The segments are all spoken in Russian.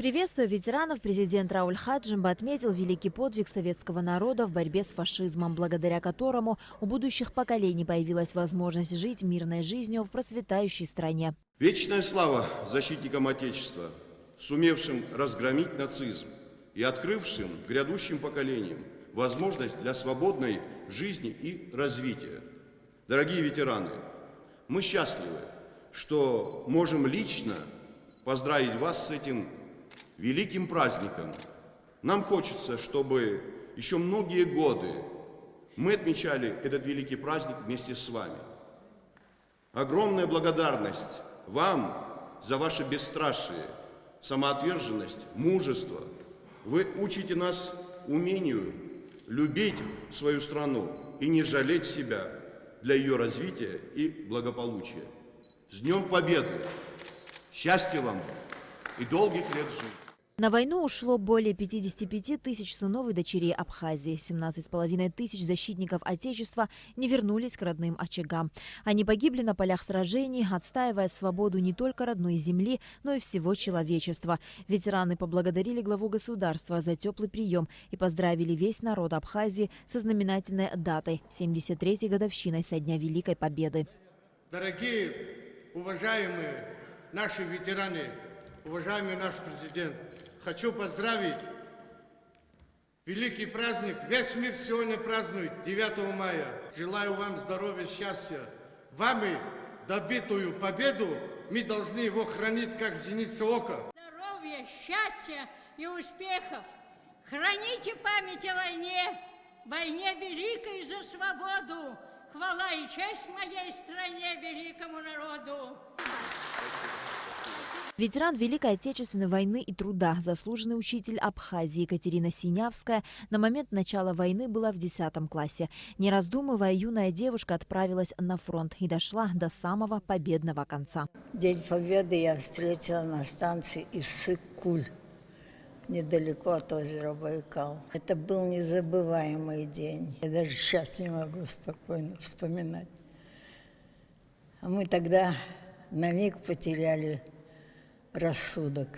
Приветствуя ветеранов, президент Рауль Хаджимба отметил великий подвиг советского народа в борьбе с фашизмом, благодаря которому у будущих поколений появилась возможность жить мирной жизнью в процветающей стране. Вечная слава защитникам Отечества, сумевшим разгромить нацизм и открывшим грядущим поколениям возможность для свободной жизни и развития. Дорогие ветераны, мы счастливы, что можем лично поздравить вас с этим великим праздником. Нам хочется, чтобы еще многие годы мы отмечали этот великий праздник вместе с вами. Огромная благодарность вам за ваше бесстрашие, самоотверженность, мужество. Вы учите нас умению любить свою страну и не жалеть себя для ее развития и благополучия. С Днем Победы! Счастья вам и долгих лет жизни! На войну ушло более 55 тысяч сынов и дочерей Абхазии. 17,5 тысяч защитников Отечества не вернулись к родным очагам. Они погибли на полях сражений, отстаивая свободу не только родной земли, но и всего человечества. Ветераны поблагодарили главу государства за теплый прием и поздравили весь народ Абхазии со знаменательной датой – 73-й годовщиной со дня Великой Победы. Дорогие, уважаемые наши ветераны, уважаемый наш президент, хочу поздравить великий праздник. Весь мир сегодня празднует 9 мая. Желаю вам здоровья, счастья. Вами добитую победу мы должны его хранить, как зеницу ока. Здоровья, счастья и успехов. Храните память о войне, войне великой за свободу. Хвала и честь моей стране, великому народу. Ветеран Великой Отечественной войны и труда, заслуженный учитель Абхазии Екатерина Синявская на момент начала войны была в 10 классе. Не раздумывая, юная девушка отправилась на фронт и дошла до самого победного конца. День Победы я встретила на станции Иссык-Куль, недалеко от озера Байкал. Это был незабываемый день. Я даже сейчас не могу спокойно вспоминать. А мы тогда на миг потеряли рассудок.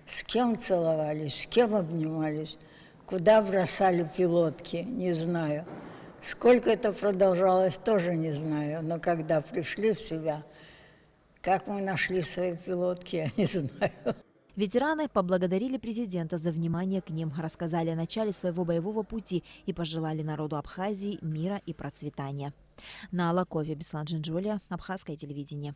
С кем целовались, с кем обнимались, куда бросали пилотки, не знаю. Сколько это продолжалось, тоже не знаю. Но когда пришли в себя, как мы нашли свои пилотки, я не знаю. Ветераны поблагодарили президента за внимание к ним, рассказали о начале своего боевого пути и пожелали народу Абхазии мира и процветания. На Алакове, Беслан Джинджолия, Абхазское телевидение.